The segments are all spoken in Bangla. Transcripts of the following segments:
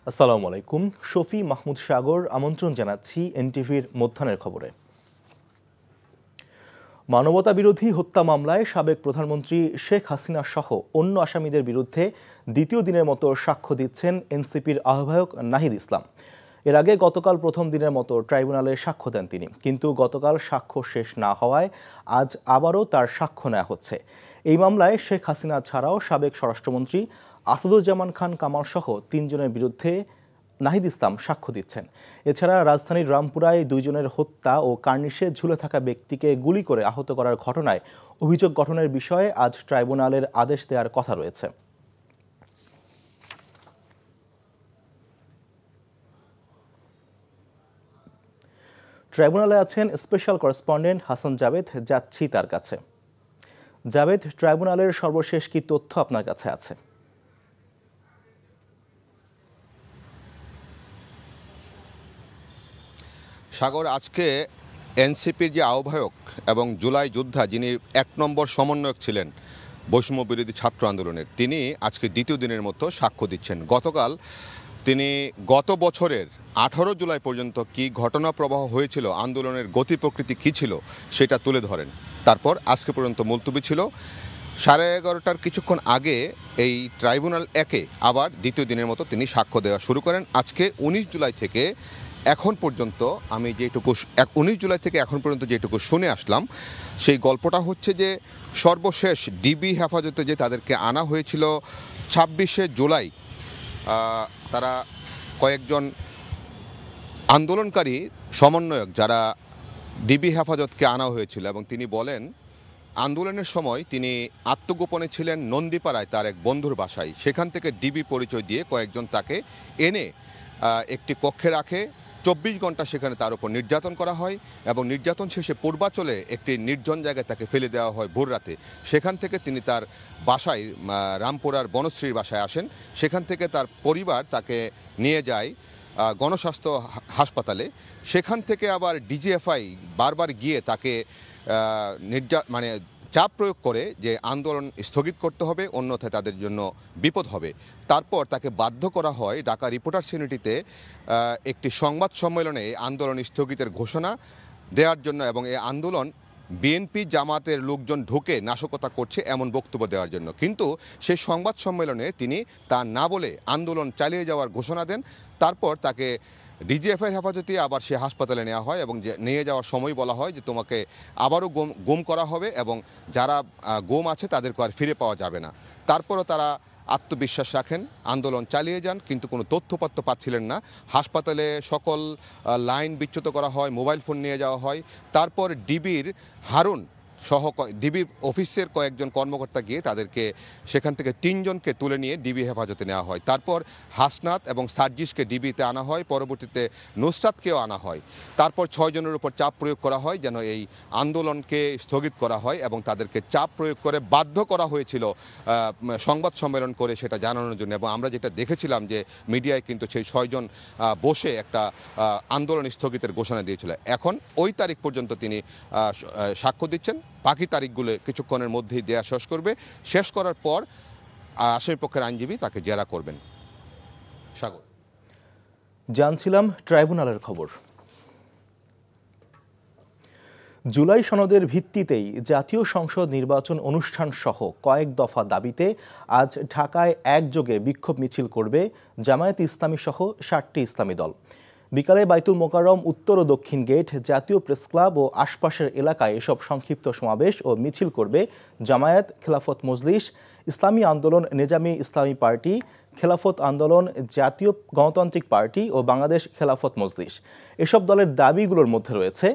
আসসালামু আলাইকুম। শফি মাহমুদ সাগর আমন্ত্রণ জানাচ্ছি এনটিভির মধ্যাহ্নের খবরে। মানবতা বিরোধী হত্যা মামলায় সাবেক প্রধানমন্ত্রী শেখ হাসিনা সহ অন্য আসামিদের বিরুদ্ধে দ্বিতীয় দিনের মতো সাক্ষ্য দিচ্ছেন এনসিপির আহ্বায়ক নাহিদ ইসলাম। এর আগে গতকাল প্রথম দিনের মতো ট্রাইব্যুনালে সাক্ষ্য দেন তিনি, কিন্তু গতকাল সাক্ষ্য শেষ না হওয়ায় আজ আবারও তার সাক্ষ্য নেওয়া হচ্ছে। এই মামলায় শেখ হাসিনা ছাড়াও সাবেক স্বরাষ্ট্রমন্ত্রী আসাদুজ্জামান খান কামাল সহ ৩ জনের বিরুদ্ধে নাহিদ ইসলাম সাক্ষ্য দিচ্ছেন। এছাড়া রাজধানীর রামপুরায় 2 জনের হত্যা ও কার্নিশে ঝুলে থাকা ব্যক্তিকে গুলি করে আহত করার ঘটনায় অভিযোগ গঠনের বিষয়ে আজ ট্রাইব্যুনালের আদেশ দেওয়ার কথা রয়েছে। ট্রাইব্যুনালে আছেন স্পেশাল করেসপন্ডেন্ট হাসান জাবেদ, যাচ্ছি তার কাছে। জাবেদ, ট্রাইব্যুনালের সর্বশেষ কি তথ্য আপনার কাছে আছে? সাগর, আজকে এনসিপির যে আহ্বায়ক এবং জুলাই যোদ্ধা যিনি 1 নম্বর সমন্বয়ক ছিলেন বৈষম্য বিরোধী ছাত্র আন্দোলনের, তিনি আজকে দ্বিতীয় দিনের মতো সাক্ষ্য দিচ্ছেন। গতকাল তিনি গত বছরের 18 জুলাই পর্যন্ত কি ঘটনা প্রবাহ হয়েছিল, আন্দোলনের গতি প্রকৃতি কী ছিল সেটা তুলে ধরেন। তারপর আজকে পর্যন্ত মুলতবি ছিল। 11:30টার কিছুক্ষণ আগে এই ট্রাইব্যুনাল 1-এ আবার দ্বিতীয় দিনের মতো তিনি সাক্ষ্য দেওয়া শুরু করেন। আজকে 19 জুলাই থেকে এখন পর্যন্ত আমি যেটুকু 19 জুলাই থেকে এখন পর্যন্ত যেটুকু শুনে আসলাম, সেই গল্পটা হচ্ছে যে সর্বশেষ ডিবি হেফাজতে যে তাদেরকে আনা হয়েছিল 26শে জুলাই, তারা কয়েকজন আন্দোলনকারী সমন্বয়ক যারা ডিবি হেফাজতকে আনা হয়েছিল, এবং তিনি বলেন আন্দোলনের সময় তিনি আত্মগোপনে ছিলেন নন্দীপাড়ায় তার এক বন্ধুর বাসায়। সেখান থেকে ডিবি পরিচয় দিয়ে কয়েকজন তাকে এনে একটি কক্ষে রাখে। 24 ঘন্টা সেখানে তার উপর নির্যাতন করা হয় এবং নির্যাতন শেষে পূর্বাচলে একটি নির্জন জায়গায় তাকে ফেলে দেওয়া হয় ভোর রাতে। সেখান থেকে তিনি তার বাসায়, রামপুরার বনশ্রীর বাসায় আসেন। সেখান থেকে তার পরিবার তাকে নিয়ে যায় গণস্বাস্থ্য হাসপাতালে। সেখান থেকে আবার ডিজিএফআই বারবার গিয়ে তাকে চাপ প্রয়োগ করে যে আন্দোলন স্থগিত করতে হবে, অন্যথায় তাদের জন্য বিপদ হবে। তারপর তাকে বাধ্য করা হয় ঢাকা রিপোর্টার্স ইউনিটিতে একটি সংবাদ সম্মেলনে আন্দোলন স্থগিতের ঘোষণা দেওয়ার জন্য এবং এই আন্দোলন বিএনপি জামাতের লোকজন ঢুকে নাশকতা করছে এমন বক্তব্য দেওয়ার জন্য। কিন্তু সেই সংবাদ সম্মেলনে তিনি তা না বলে আন্দোলন চালিয়ে যাওয়ার ঘোষণা দেন। তারপর তাকে ডিজিএফআই হেফাজতে আবার সে হাসপাতালে নেওয়া হয় এবং নিয়ে যাওয়ার সময় বলা হয় যে তোমাকে আবারও গুম করা হবে এবং যারা গুম আছে তাদেরকে আর ফিরে পাওয়া যাবে না। তারপরও তারা আত্মবিশ্বাস রাখেন, আন্দোলন চালিয়ে যান, কিন্তু কোনো তথ্যপত্র পাচ্ছিলেন না। হাসপাতালে সকল লাইন বিচ্যুত করা হয়, মোবাইল ফোন নিয়ে যাওয়া হয়। তারপর ডিবির হারুন সহ ডিবি অফিসের কয়েকজন কর্মকর্তা গিয়ে তাদেরকে সেখান থেকে 3 জনকে তুলে নিয়ে ডিবি হেফাজতে নেওয়া হয়। তারপর হাসনাত এবং সার্জিসকে ডিবিতে আনা হয়, পরবর্তীতে নুসরাতকেও আনা হয়। তারপর 6 জনের উপর চাপ প্রয়োগ করা হয় যেন এই আন্দোলনকে স্থগিত করা হয় এবং তাদেরকে চাপ প্রয়োগ করে বাধ্য করা হয়েছিল সংবাদ সম্মেলন করে সেটা জানানোর জন্য। এবং আমরা যেটা দেখেছিলাম যে মিডিয়ায় কিন্তু সেই 6 জন বসে একটা আন্দোলন স্থগিতের ঘোষণা দিয়েছিল। এখন ওই তারিখ পর্যন্ত তিনি সাক্ষ্য দিচ্ছেন। বাকি তারিখগুলো কিছুক্ষণের মধ্যেই দেয়া শেষ করবে। শেষ করার পর আসামিপক্ষের আইনজীবী তাকে জেরা করবেন। সাগর, জানছিলাম ট্রাইব্যুনালের খবর। জুলাই সনদের ভিত্তিতেই জাতীয় সংসদ নির্বাচন অনুষ্ঠান সহ কয়েক দফা দাবিতে আজ ঢাকায় একযোগে বিক্ষোভ মিছিল করবে জামায়াতে ইসলামী সহ 7টি ইসলামী দল। বিকালে বাইতুল মোকাররম উত্তর ও দক্ষিণ গেট, জাতীয় প্রেস ক্লাব ও আশপাশের এলাকায় এসব সংক্ষিপ্ত সমাবেশ ও মিছিল করবে জামায়াত, খেলাফত মজলিস, ইসলামী আন্দোলন নেজামি ইসলামী পার্টি, খেলাফত আন্দোলন, জাতীয় গণতান্ত্রিক পার্টি ও বাংলাদেশ খেলাফত মজলিস। এসব দলের দাবিগুলোর মধ্যে রয়েছে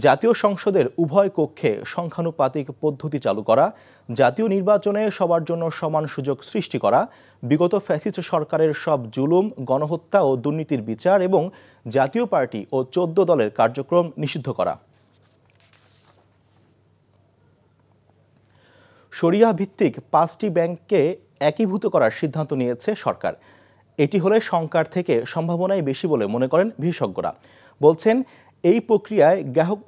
জাতীয় সংসদের উভয় কক্ষে সংখ্যানুপাতিক পদ্ধতি চালু করা, জাতীয় নির্বাচনে সবার জন্য সমান সুযোগ সৃষ্টি করা, বিগত ফ্যাসিস্ট সরকারের সব জুলুম, গণহত্যা ও দুর্নীতির বিচার এবং জাতীয় পার্টি ও 14 দলের কার্যক্রম নিষিদ্ধ করা। শরিয়া ভিত্তিক 5টি ব্যাংককে একীভূত করার সিদ্ধান্ত নিয়েছে সরকার। এটি হলে শঙ্কার থেকে সম্ভাবনাই বেশি বলে মনে করেন বিশেষজ্ঞরা। বলছেন এই প্রক্রিয়ায়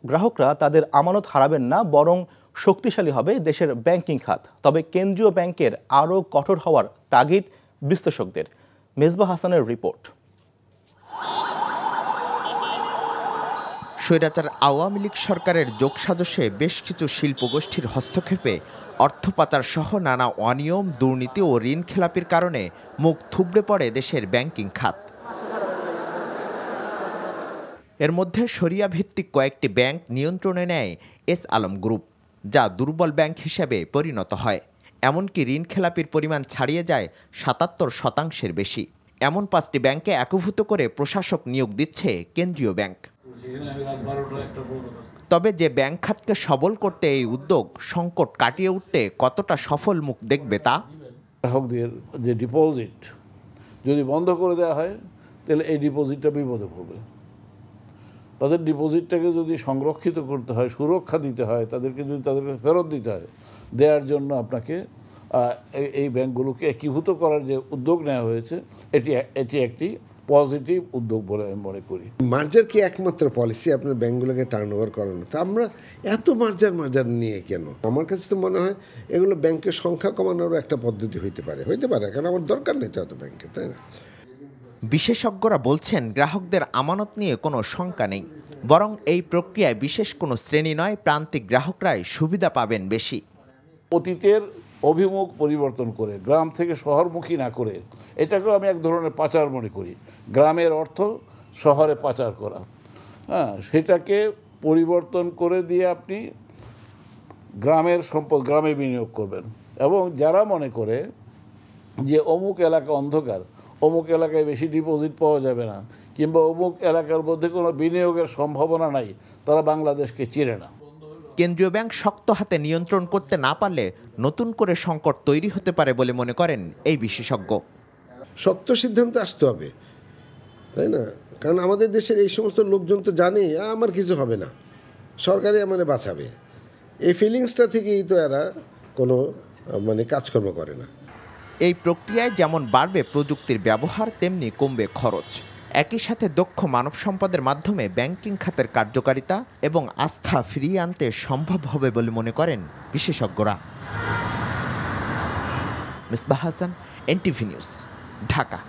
গ্রাহকরা তাদের আমানত হারাবেন না, বরং শক্তিশালী হবে দেশের ব্যাংকিং খাত। তবে কেন্দ্রীয় ব্যাংকের আরও কঠোর হওয়ার তাগিদ বিশ্লেষকদের। মেজবা হাসানের রিপোর্ট। স্বৈরাচার আওয়ামী লীগ সরকারের যোগসাজশে বেশ কিছু শিল্পগোষ্ঠীর হস্তক্ষেপে অর্থ পাচার সহ নানা অনিয়ম, দুর্নীতি ও ঋণ খেলাপির কারণে মুখ থুবড়ে পড়ে দেশের ব্যাংকিং খাত। এর মধ্যে শরিয়া ভিত্তিক কয়েকটি ব্যাংক নিয়ন্ত্রণে নেয় এস আলম গ্রুপ, যা দুর্বল ব্যাংক হিসেবে পরিণত হয়। এমনকি ঋণ খেলাপির পরিমাণ ছাড়িয়ে যায় ৭৭% বেশি। এমন 5টি ব্যাংকে একীভূত করে প্রশাসক নিয়োগ দিচ্ছে কেন্দ্রীয় ব্যাংক। তবে যে ব্যাংক খাতকে সবল করতে এই উদ্যোগ সংকট কাটিয়ে উঠতে কতটা সফল মুখ দেখবে তা গ্রাহকদের যে ডিপোজিট যদি বন্ধ করে দেওয়া হয় তাহলে এই ডিপোজিটটা বিপদে পড়বে। তাদের ডিপোজিটটাকে যদি সংরক্ষিত করতে হয়, সুরক্ষা দিতে হয়, তাদেরকে ফেরত দিতে হয়, দেওয়ার জন্য আপনাকে এই ব্যাংকগুলোকে একীভূত করার যে উদ্যোগ নেওয়া হয়েছে এটি একটি পজিটিভ উদ্যোগ বলে আমি মনে করি। মার্জার কি একমাত্র পলিসি আপনার ব্যাংকগুলোকে টার্ন ওভার করানো? তা আমরা এত মার্জার নিয়ে কেন? আমার কাছে তো মনে হয় এগুলো ব্যাংকের সংখ্যা কমানোরও একটা পদ্ধতি হইতে পারে কারণ আমার দরকার নেই তো এত ব্যাংকে, তাই না? বিশেষজ্ঞরা বলছেন গ্রাহকদের আমানত নিয়ে কোনো শঙ্কা নেই, বরং এই প্রক্রিয়ায় বিশেষ কোনো শ্রেণী নয়, প্রান্তিক গ্রাহকরাই সুবিধা পাবেন বেশি। অতীতের অভিমুখ পরিবর্তন করে গ্রাম থেকে শহরমুখী না করে এটাকেও আমি এক ধরনের পাচার মনে করি। গ্রামের অর্থ শহরে পাচার করা, সেটাকে পরিবর্তন করে দিয়ে আপনি গ্রামের সম্পদ গ্রামে বিনিয়োগ করবেন। এবং যারা মনে করে যে অমুক এলাকা অন্ধকার, অমুক এলাকায় বেশি ডিপোজিট পাওয়া যাবে না, কিংবা অমুক এলাকার মধ্যে কোনো বিনিয়োগের সম্ভাবনা নাই, তারা বাংলাদেশকে চিনে না। কেন্দ্রীয় ব্যাংক শক্ত হাতে নিয়ন্ত্রণ করতে না পারলে নতুন করে সংকট তৈরি হতে পারে বলে মনে করেন এই বিশেষজ্ঞ। শক্ত সিদ্ধান্তে আসতে হবে, তাই না? কারণ আমাদের দেশের এই সমস্ত লোকজন তো জানে আমার কিছু হবে না, সরকারই আমাদের বাঁচাবে। এই ফিলিংসটা থেকেই তো এরা কোনো কাজকর্ম করে না। এই প্রক্রিয়ায় যেমন বাড়বে প্রযুক্তির ব্যবহার, তেমনি কমবে খরচ। একই সাথে দক্ষ মানব সম্পদের মাধ্যমে ব্যাংকিং খাতের কার্যকারিতা এবং আস্থা ফিরিয়ে আনতে সম্ভব হবে বলে মনে করেন বিশেষজ্ঞরা। Misbah Hasan, NTV news, Dhaka.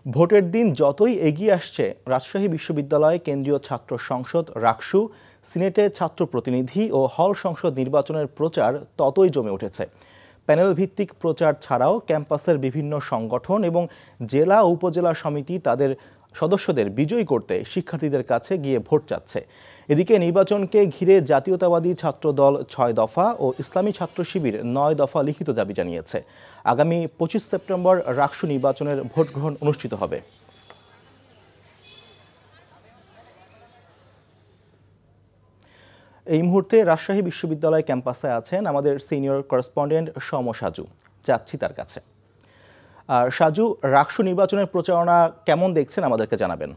ভোটের দিন যতই এগিয়ে আসছে, রাজশাহী বিশ্ববিদ্যালয় কেন্দ্রীয় ছাত্র সংসদ রাকসু, সিনেটে ছাত্র প্রতিনিধি ও হল সংসদ নির্বাচনের প্রচার ততই জমে উঠেছে। প্যানেল ভিত্তিক প্রচার ছাড়াও ক্যাম্পাসের বিভিন্ন সংগঠন এবং জেলা ও উপজেলা সমিতি তাদের সদস্যদের বিজয়ী করতে শিক্ষার্থীদের কাছে গিয়ে ভোট চাচ্ছে। এদিকে নির্বাচনকে ঘিরে জাতীয়তাবাদী ছাত্র দল 6 দফা ও ইসলামী ছাত্র শিবির 9 দফা লিখিত দাবি জানিয়েছে। আগামী 25 সেপ্টেম্বর রাকসু নির্বাচনের ভোট গ্রহণ অনুষ্ঠিত হবে। এই মুহূর্তে রাজশাহী বিশ্ববিদ্যালয় ক্যাম্পাসে আছেন আমাদের সিনিয়র করেসপন্ডেন্ট সম সাজু। যাচ্ছি তার কাছে। আর সাজু, রাকসু নির্বাচনের প্রচারণা কেমন দেখছেন আমাদেরকে জানাবেন।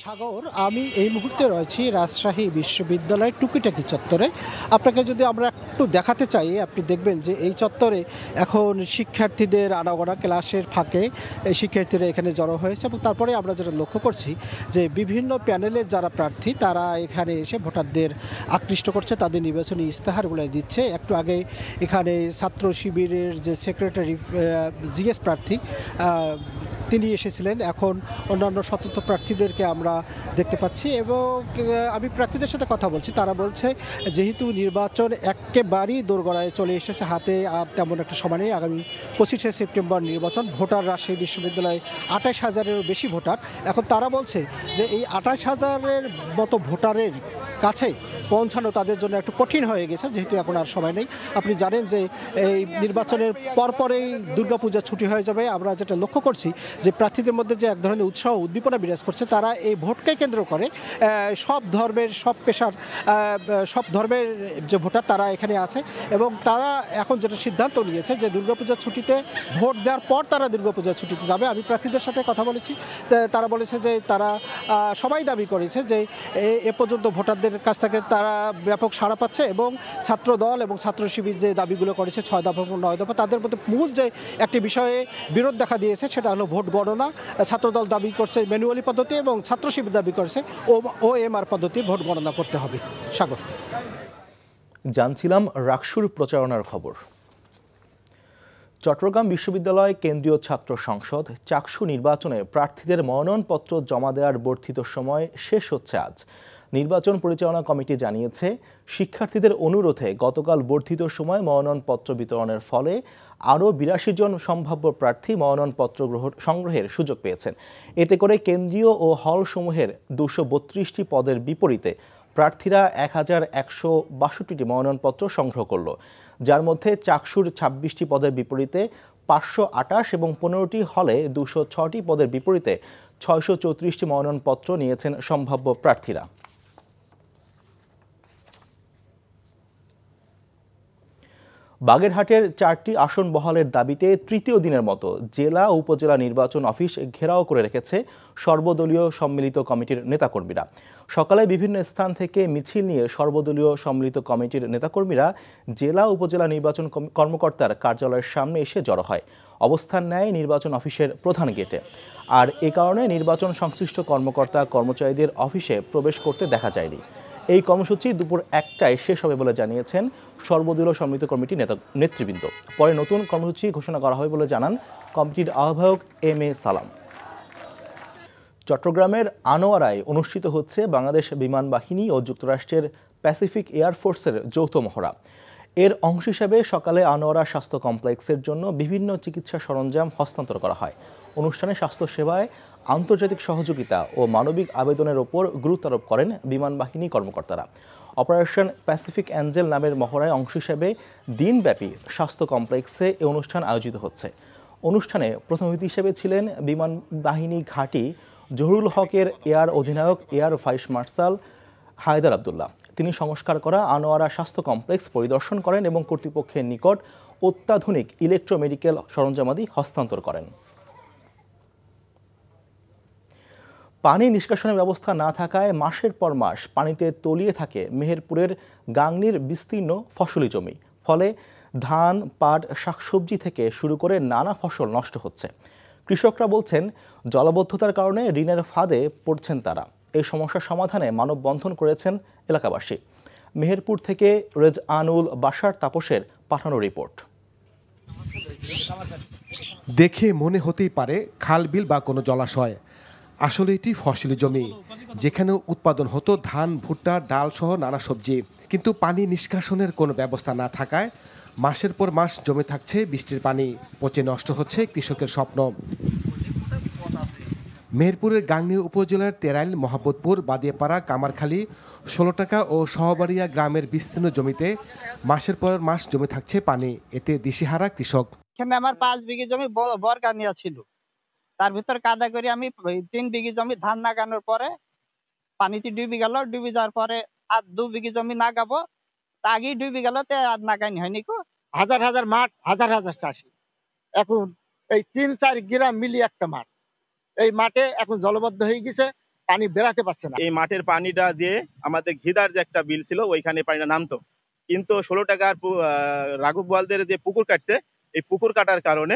সাগর, আমি এই মুহূর্তে রয়েছি রাজশাহী বিশ্ববিদ্যালয়ের টুকিটাকি চত্বরে। আপনাকে যদি আমরা একটু দেখাতে চাই, আপনি দেখবেন যে এই চত্বরে এখন শিক্ষার্থীদের আনাগোনা, ক্লাসের ফাঁকে এই শিক্ষার্থীরা এখানে জড়ো হয়েছে। এবং তারপরে আমরা যেটা লক্ষ্য করছি যে বিভিন্ন প্যানেলের যারা প্রার্থী তারা এখানে এসে ভোটারদের আকৃষ্ট করছে, তাদের নির্বাচনী ইস্তেহারগুলো দিচ্ছে। একটু আগে এখানে ছাত্র শিবিরের যে সেক্রেটারি জিএস প্রার্থী তিনি এসেছিলেন। এখন অন্যান্য স্বতন্ত্র প্রার্থীদেরকে আমরা দেখতে পাচ্ছি এবং আমি প্রার্থীদের সাথে কথা বলছি। তারা বলছে যেহেতু নির্বাচন একেবারেই দোরগোড়ায় চলে এসেছে, হাতে আর তেমন একটা সময় নেই। আগামী 25শে সেপ্টেম্বর নির্বাচন। ভোটার রাজশাহী বিশ্ববিদ্যালয়ে 28,000-এরও বেশি ভোটার। এখন তারা বলছে যে এই 28,000-এর মতো ভোটারের কাছে পৌঁছানো তাদের জন্য একটু কঠিন হয়ে গেছে, যেহেতু এখন আর সময় নেই। আপনি জানেন যে এই নির্বাচনের পরপরেই দুর্গাপূজার ছুটি হয়ে যাবে। আমরা যেটা লক্ষ্য করছি যে প্রার্থীদের মধ্যে যে এক ধরনের উৎসাহ উদ্দীপনা বিরাজ করছে, তারা এই ভোটকে কেন্দ্র করে সব ধর্মের, সব পেশার, সব ধর্মের যে ভোটার তারা এখানে আছে। এবং তারা এখন যেটা সিদ্ধান্ত নিয়েছে যে দুর্গাপূজার ছুটিতে ভোট দেওয়ার পর তারা দুর্গাপূজার ছুটিতে যাবে। আমি প্রার্থীদের সাথে কথা বলেছি, তারা বলেছে যে তারা সবাই দাবি করেছে যে এ পর্যন্ত ভোটারদের কাছ থেকে তারা ব্যাপক সাড়া পাচ্ছে এবং ছাত্র দল এবং ছাত্র শিবির যে দাবিগুলো করেছে 6 দফা এবং 9 দফা, তাদের মধ্যে মূল যে একটি বিষয়ে বিরোধ দেখা দিয়েছে সেটা হলো ভোট গণনা। ছাত্রদল দাবি করছে ম্যানুয়ালি পদ্ধতি এবং ছাত্র শিবির দাবি করছে OMR পদ্ধতি ভোট গণনা করতে হবে। সাগর। জানছিলাম রাকসুর প্রচারণার খবর। চট্টগ্রাম বিশ্ববিদ্যালয় কেন্দ্রীয় ছাত্র সংসদ চাকসু নির্বাচনে প্রার্থীদের মনোনয়নপত্র জমা দেওয়ার বর্ধিত সময় শেষ হচ্ছে আজ। নির্বাচন পরিচালনা কমিটি জানিয়েছে, শিক্ষার্থীদের অনুরোধে গতকাল বর্ধিত সময় মনোনয়নপত্র বিতরণের ফলে আরও ৮২ জন সম্ভাব্য প্রার্থী মনোনয়নপত্র সংগ্রহের সুযোগ পেয়েছেন। এতে করে কেন্দ্রীয় ও হলসমূহের ২৩২টি পদের বিপরীতে প্রার্থীরা ১,১৬২টি মনোনয়নপত্র সংগ্রহ করল, যার মধ্যে চাকসুর ২৬টি পদের বিপরীতে ৫২৮ এবং ১৫টি হলে ২০৬টি পদের বিপরীতে ৬৩৪টি মনোনয়নপত্র নিয়েছেন সম্ভাব্য প্রার্থীরা। বাগেরহাটের 4টি আসন বহালের দাবিতে তৃতীয় দিনের মতো জেলা ও উপজেলা নির্বাচন অফিস ঘেরাও করে রেখেছে সর্বদলীয় সম্মিলিত কমিটির নেতাকর্মীরা। সকালে বিভিন্ন স্থান থেকে মিছিল নিয়ে সর্বদলীয় সম্মিলিত কমিটির নেতাকর্মীরা জেলা উপজেলা নির্বাচন কর্মকর্তার কার্যালয়ের সামনে এসে জড়ো হয়। অবস্থান নেয় নির্বাচন অফিসের প্রধান গেটে। আর এ কারণে নির্বাচন সংশ্লিষ্ট কর্মকর্তা কর্মচারীদের অফিসে প্রবেশ করতে দেখা যায়নি। এই কর্মসূচি দুপুর 1টায় শেষ হবে বলে জানিয়েছেন সর্বদলীয় সম্মিলিত কমিটির নেতৃবৃন্দ। পরে নতুন কর্মসূচি ঘোষণা করা হবে বলে জানান কমিটির আহ্বায়ক এম.এ. সালাম। চট্টগ্রামের আনোয়ারায় অনুষ্ঠিত হচ্ছে বাংলাদেশ বিমান বাহিনী ও যুক্তরাষ্ট্রের প্যাসিফিক এয়ারফোর্সের যৌথ মহড়া। এর অংশ হিসেবে সকালে আনোয়ারা স্বাস্থ্য কমপ্লেক্সের জন্য বিভিন্ন চিকিৎসা সরঞ্জাম হস্তান্তর করা হয়। অনুষ্ঠানে স্বাস্থ্যসেবায় আন্তর্জাতিক সহযোগিতা ও মানবিক আবেদনের ওপর গুরুত্ব আরোপ করেন বিমান বাহিনী কর্মকর্তারা। অপারেশন প্যাসিফিক অ্যাঞ্জেল নামের মহড়ায় অংশ হিসেবে দিনব্যাপী স্বাস্থ্য কমপ্লেক্সে এ অনুষ্ঠান আয়োজিত হচ্ছে। অনুষ্ঠানে প্রথম অতিথি হিসেবে ছিলেন বিমান বাহিনী ঘাঁটি জহুরুল হকের এয়ার অধিনায়ক air vice marshal Haider Abdullah. তিনি সংস্কার করা আনোয়ারা স্বাস্থ্য কমপ্লেক্স পরিদর্শন করেন এবং কর্তৃপক্ষের নিকট অত্যাধুনিক ইলেকট্রোমেডিকেল সরঞ্জামাদি হস্তান্তর করেন। পানি নিষ্কাশনের ব্যবস্থা না থাকায় মাসের পর মাস পানিতে তলিয়ে থাকে মেহেরপুরের গাংনীর বিস্তীর্ণ ফসলি জমি। ফলে ধান, পাট, শাকসবজি থেকে শুরু করে নানা ফসল নষ্ট হচ্ছে। কৃষকরা বলছেন, জলাবদ্ধতার কারণে ঋণের ফাঁদে পড়ছেন তারা। এই সমস্যার সমাধানে মানববন্ধন করেছেন এলাকাবাসী। মেহেরপুর থেকে রেজআনুল বাশার তাপসের পাঠানো রিপোর্ট। দেখে মনে হতেই পারে খাল বিল বা কোনো জলাশয়, আসলে এটি ফসলি জমি, যেখানে উৎপাদন হতো ধান, ভুট্টা, ডাল সহ নানা সবজি। কিন্তু পানি নিষ্কাশনের কোনো ব্যবস্থা না থাকায় মাসের পর মাস জমে থাকছে বৃষ্টির পানি, পচে নষ্ট হচ্ছে কৃষকের স্বপ্ন। মেহেরপুরের গাংনী উপজেলার তেরাইল, মোহাম্মদপুর, বাদিয়াপাড়া, কামারখালী, 16 টাকা ও সহবাড়িয়া গ্রামের বিস্তীর্ণ জমিতে মাসের পর মাস জমে থাকছে পানি। এতে দিশেহারা কৃষক। এখানে আমার 5 বিঘে জমি বর্গা নেওয়া ছিল, তার ভিতর কাদা করে আমি 3 বিঘে জমি ধান লাগানোর পরে পানিতে ডুবে গেল। ডুবে যাওয়ার পরে আর 2 বিঘে জমি লাগাবো, আগেই ডুবে গেল, আর লাগাইনি হয়নি। হাজার হাজার মাঠ, হাজার হাজার চাষি, এখন এই 3-4 গ্রাম মিলিয়ে একটা মাঠ, এই মাঠে এখন জলবদ্ধ হয়ে গেছে, পানি বেরাতে পারছে না। এই মাঠের পানিটা দিয়ে আমাদের ঘিদার যে একটা বিল ছিল, ওইখানে পানিটা নামতো, কিন্তু 16 টাকার রাঘব বোয়ালদের যে পুকুর কাটছে, এই পুকুর কাটার কারণে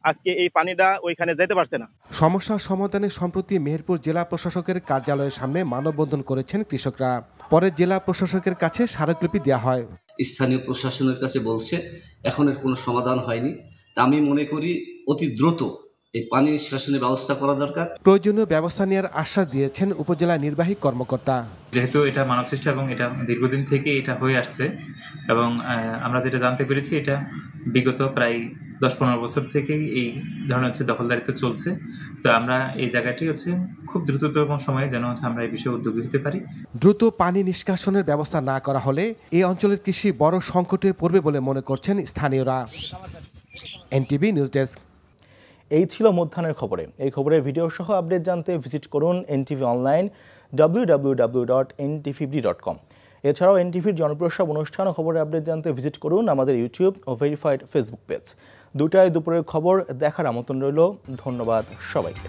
আজকে এই পানিটা ওইখানে যেতে পারছে না। সমস্যা সমাধানে সম্প্রতি মেহেরপুর জেলা প্রশাসকের কার্যালয়ের সামনে মানববন্ধন করেছেন কৃষকরা। পরে জেলা প্রশাসকের কাছে স্মারকলিপি দেওয়া হয়। স্থানীয় প্রশাসনের কাছে বলছে, এখন এর কোনো সমাধান হয়নি। তা আমি মনে করি অতি দ্রুত এই পানি নিষ্কাশনের ব্যবস্থা করা দরকার। প্রয়োজনীয় ব্যবস্থা নেওয়ার আশ্বাস দিয়েছেন উপজেলা নির্বাহী কর্মকর্তা। যেহেতু এটা মানব সৃষ্টি এবং এটা দীর্ঘদিন থেকে এটা হয়ে আসছে, এবং আমরা যেটা জানতে পেরেছি, এটা বিগত প্রায় 10-15 বছর থেকেই এই ধরনের দখলদারিত্ব চলছে। তো আমরা এই জায়গাটি খুব দ্রুততম সময়ে যেন আমরা এই বিষয়ে উদ্যোগী হতে পারি। দ্রুত পানি নিষ্কাশনের ব্যবস্থা না করা হলে এই অঞ্চলের কৃষি বড় সংকটে পড়বে বলে মনে করছেন স্থানীয়রা। NTV news desk. এই ছিল মধ্যাহ্নের খবরে। এই খবরের ভিডিও সহ আপডেট জানতে ভিজিট করুন এনটিভি অনলাইন www.ntvd.com। এছাড়াও এনটিভির জনপ্রিয় সব অনুষ্ঠান ও খবরের আপডেট জানতে ভিজিট করুন আমাদের ইউটিউব ও ভেরিফাইড ফেসবুক পেজ। 2টায় দুপুরের খবর দেখার আমন্ত্রণ রইল। ধন্যবাদ সবাইকে।